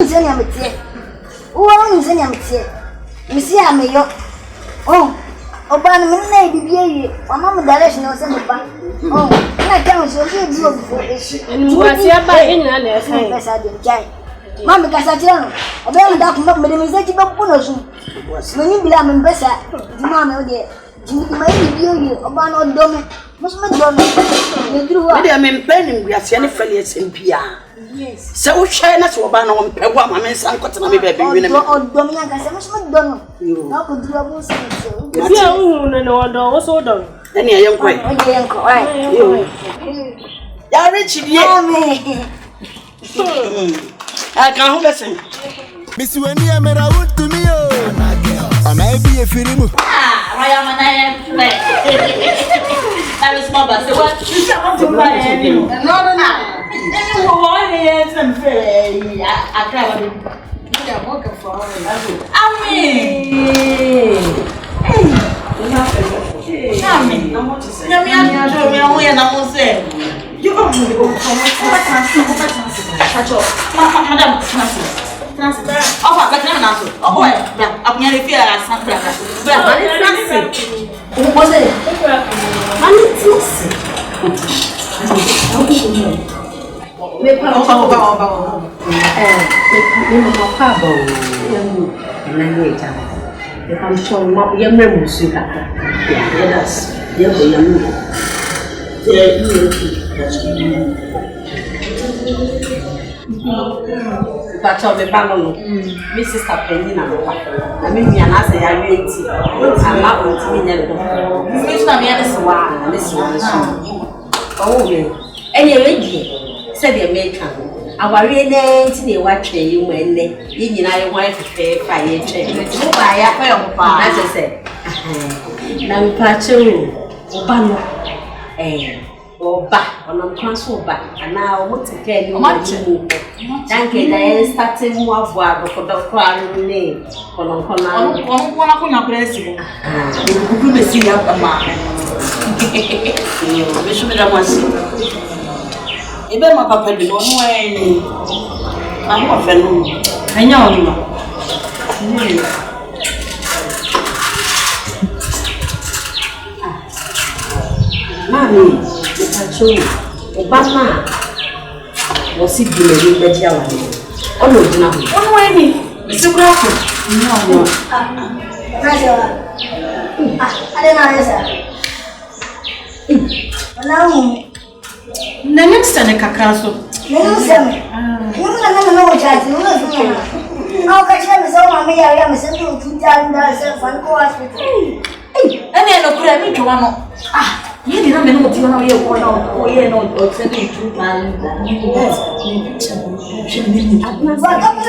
Oh, Oban, may be ye. Mamma direction or something. Oh, I can't so beautiful. And what's your by in an essay? Mamma Cassagiano, a very dark medium Punosu. When you belong in Bessa, Mamma, dear, you may be you, Oban or Domin, must not go. You drew up. I am planning we are sending failures in Pia. Yes. So shine us Oban on Pewa, my son, got to be baby. Or Dominica, I must not do. You now could do a most. Yeah, no, also done. Any young quite. Yeah, Richard, yeah. I can't listen. Miss Wendy, I'm out to me. I may be a film. I am an I am. I was small, but what you want to buy? No. I can't walk for I'm sure not your memories. Yes, but of the Bangalore, Mrs. Tapendina, I mean, I say I wait. I'm not going to be this one. Oh, anyway, said the American. Our real name to the watch you when you know I want to pay by a check. As I said, Nampacho, Obano, or back on transfer back, and now what to tell you much. Thank you, then starting more work for the crown name. On one blessing. You could see up a man. You wish me that was. Even my papa did not know any. I'm not friendly. I know. Mammy, Obama was it doing the Java? Oh, no, no, way, Mr. Crawford. No. I don't know. The next time I cancel. You don't know what I do. How can you say, I am sending $2,000 for hospital? And then no credit to one. You didn't know what you know. You know, sending $2,000.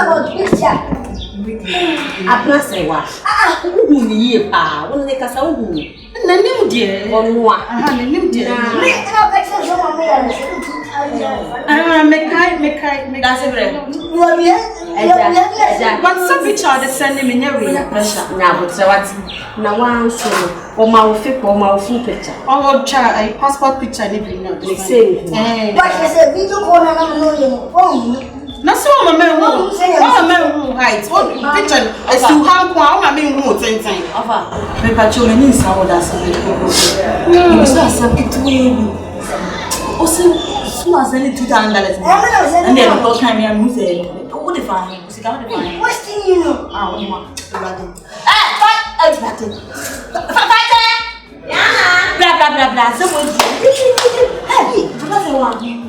About picture. A plus, I was. Who ye are? What they can say? Na nim de onwa aha na nim de me ina ka che so ma me ya me that's it wo ye but some picture the send me never pressure na but what na wan so o ma wo fit o ma wo full picture o cha a passport picture ni bi na the same but say video call na no ye mo na so ma me who height what picture is you have one ma me who ten afa me pa cho me ni sa oda so you so accept to me o se so aseli $2,000 and then go time me am say what the fine you see can the fine what thing you know what you want blah blah so what hey what you want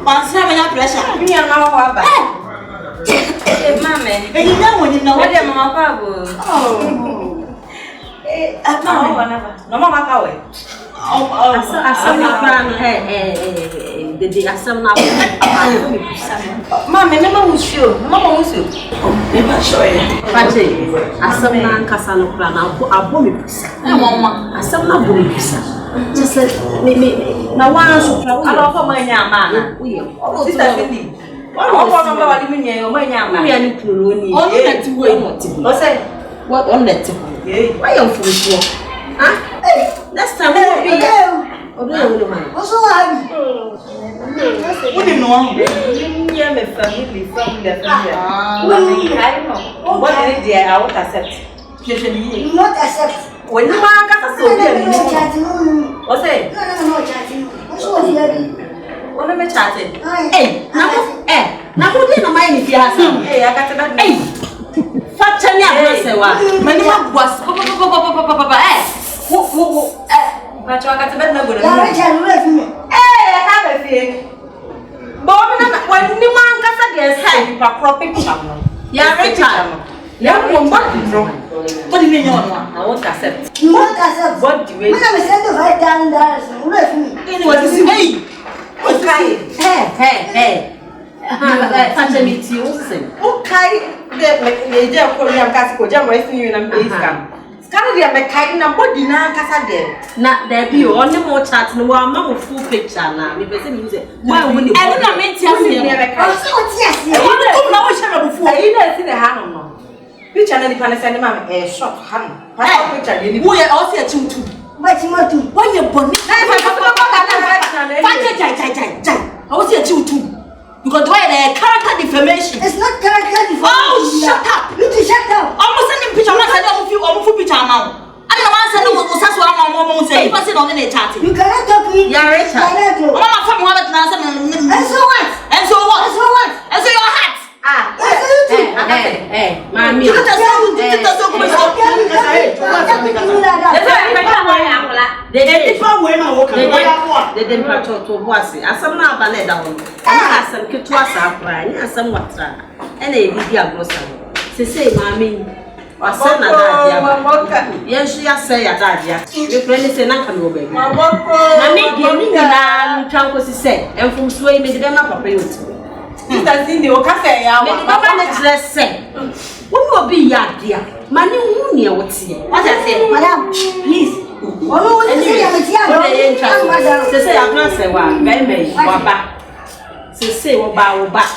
Pansa me na pressure. Me na wa ba. Mama. E na woni na wa de mama pa go. Aka wa na ba. No mama ka we. Asam na plan the asam na. Mama me mama usio. Mama usio. Me ba shoye. Pate. Asam na nkasa no plan abo me pusa. Na mama. Asam na bo me pusa. Just me na one so try ala ko manya mana sister Cindy o ko no ba wali menye o manya mana ya ni puro ni o na ti we no ti o say what on that why you fool next time we be Also, I wouldn't know. Yeah, my family from the family. What is there? I would accept. not accept. When you want to say, what's it? No, chatting. Also, What am I chatting? Hey, now who didn't mind if you have some? Hey, I got about hey. Fat Chania, I say, what? Many was but I got a better good. Hey, I have a feeling. When you want to say, hey, you are cropping channel. You're rich. What do you mean? I won't accept. You won't accept. What do you mean? I'm sending $5,000. What is it? What's crying? Hey. Touch me to you. Okay. The Korean Casco, Jam Western Union, please come. Scarlet, I'm a kind of body now, Cassade. Not there be only more chat, no one full picture now. Because music. Why would you? I don't know, mean, yes, I want to know before. I didn't see the hand. Picture and the Panasonic man a short hand. Picture, we are also a two. What's more to when you're born? I was here too. Because why the character defamation? It's not character defamation. Oh, shut up! You to shut up. Almost sending picture. I'm sending you picture now. I don't want to send you what's what mom say. If I sit on the chat. You cannot talk to me. You're rich. Mama from what and so what? And so what? And so what? And so your hat. Hey, mommy. You can't they didn't patch to Bossy. I some now ballet down. I some kid to us up, and somewhat. And a diagnosis. Say, mammy. Or son, yes, she has say a dad. Your friend is an uncle, baby. Mammy, give me the trunk was said, and from sway me them up a priest. That's in the cafe. Let's say, what will be your dear? Money won't near what's here. What I say, madam, please. Say, I'm not say one, baby, back. Say, what back.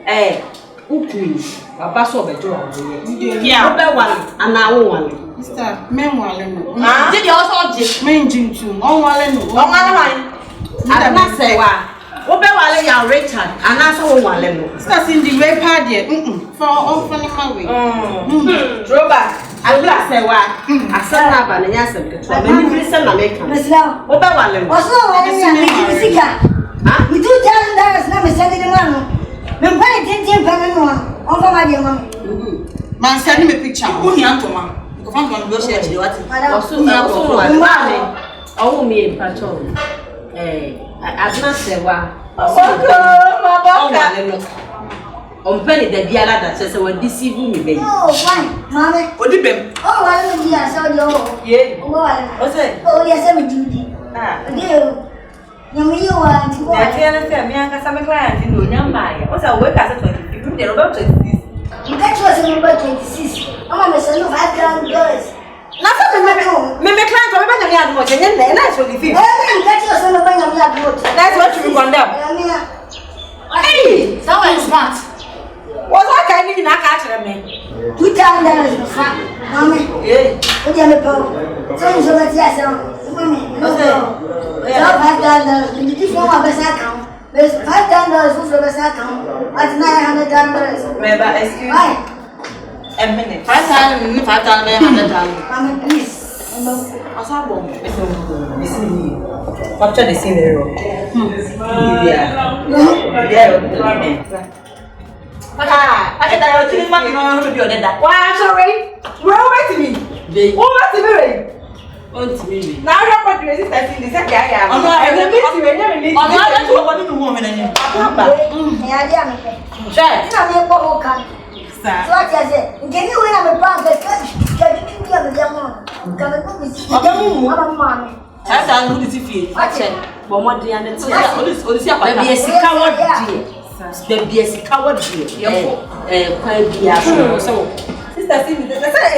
Eh, okay. A pass of a door. Yeah, one, and now one. Mr. Meanwhile, did you also just mention to all one? I not say why. Obewale ya Richard and answer one level. Start in the way party for all funny way. Droba, I will say why. I said up and answer the many prison American. Obewale. Also, we do $10 now, sending the money. When I didn't one over my dear mom. Man, send me a picture. Only Antoma. You can find one negotiate what? Oh, me in patrol. I've not said why. On penny the diala that says I will deceive me. Oh, fine, Mamma. What did them? Oh, I don't know. I saw you. Yeah. What's it? Oh, yes, I'm a duty. Ah, dear. You want to go? I tell me, I got some client in Nunya. What's a work as a 20? They're about 26. You got yours in about 26. I'm a son of $5,000. Nothing, maybe clients are better than much, and then that's what you feel. That's what you want them. Hey, someone smart. What's that kind of catch me? $2,000 in fact, Mammy. Yeah, what do you have? So much, yes, $5,000. Did you know my best account? There's $5,000 for the best account. That's $900. Remember, excuse me. A minute. 5,000, 5,000. Please. I saw bomb. Capture the scenery. Yeah. I didn't want to be on that. Why, sorry? We're waiting me. What was the now you're what you resist. I think this guy. I'm not a bit. I'm not a woman. So I said, can you win a pound? Can you give me a young one? That's how good is it? I said, for what the other there be a coward Sister, in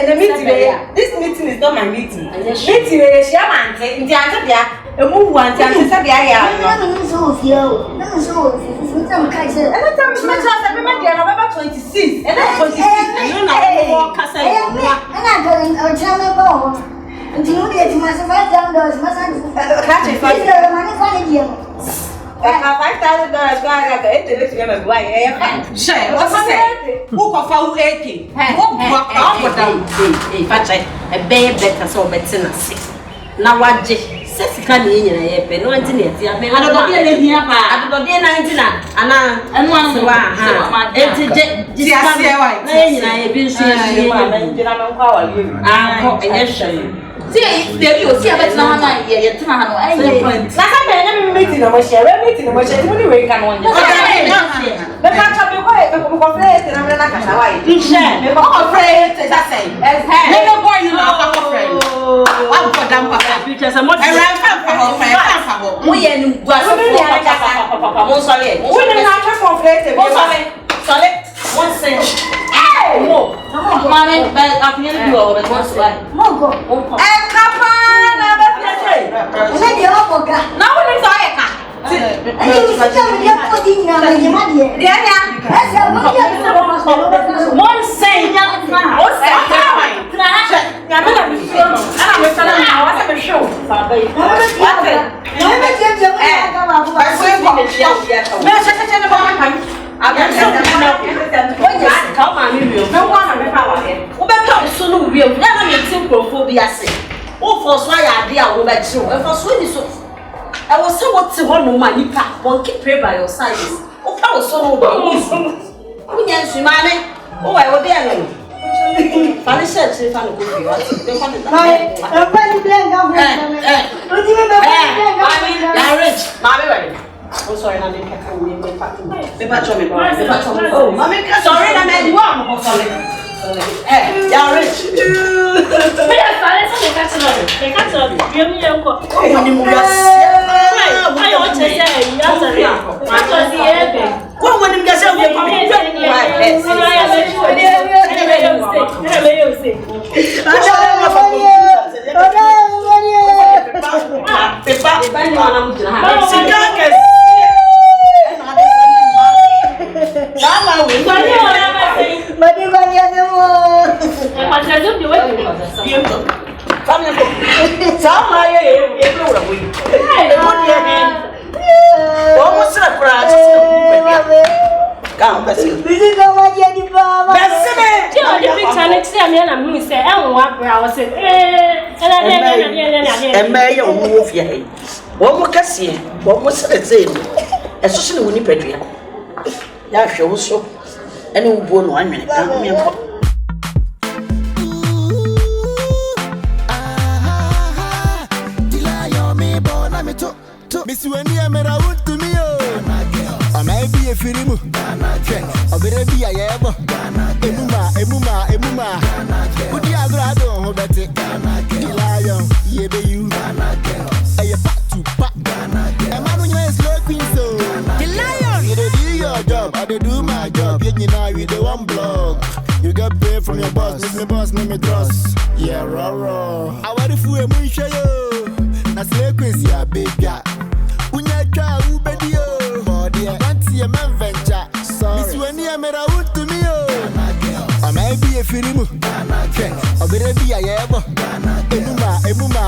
the meeting, this meeting is not my meeting. Meeting is Shaman, in the answer there, a move one time to say, I so few. Never so some kinds of every time I remember 26 and then 26. And I got a German ball. Do you get to myself? I down those, my son. Catch it, Money for the year. $5,000 guy like it to them why Shay, what's that? Who can follow 80? A baby better so better. Now what? Sika ni nyina ye pe no anti na ti amen Adodo de hia pa. adodo de 19 ana enu anu wa ha enti je asie wa na nyina ye bi nso ye nyina njira me nkwa wa ye ah ko enye hwe ti de bi o si abetina ha na ye tena ha no ai na ka be na me meeting na mo share meeting na mo share mo ni we kan wonje be ka cha be ko play na me na ka sha wa ye share me ko pray te sa say me no boy you na ka ko friend wa ko dam papa future sa mo we ye ni gwa so papa mo sorry we ni na ka conflict mo sorry one cent mo mama be afien do o be mo sorry Mongo. kapa na be fiache Ese dia oboga. na wo ni so ayeka Ayi mi sika mi dia podi na me ma die. dia ya Ese mo dia so mo so. one cent ya na o se tra ya me na bi so ana me sala na wa se be show fa be Me dia dia mo ka ba bu. me se ne ba ma kan aga se na ka ma mi wi o me wa na me pa wa he wo be pa so no wi o na na me tin krofo bi ase wo for so ya de a wo be chi o e for so ni so I was so what to one woman you pack one keep pray by your side. Oh, I was so no who yes, man. Oh, I will be alone. Fanny said, if I go for you, I'm very blank of it. Don't you remember? I'm rich. Mommy, ready. Oh, sorry, I didn't have to win my fucking paper. Oh, mommy, sorry, I made one. Hey, you're rich. Miss Wendy, I'm a wood to me. I may be a firimu. I better be a yabo. Emuma. Would you agrado, Roberti? The lion, ye be you. A pat to pat. A man is looking so. The lion, you do your job, I do my job. You know, with the one blog. You get paid from your boss, name me trust. Yeah, raw. I want to fool a moon show you. That's crazy, a big guy. Unyaka ubedio, body anti a man venture. Miss Wendy, I'm a wood to me. I may be a firimu. I better be a yabo. Emuma.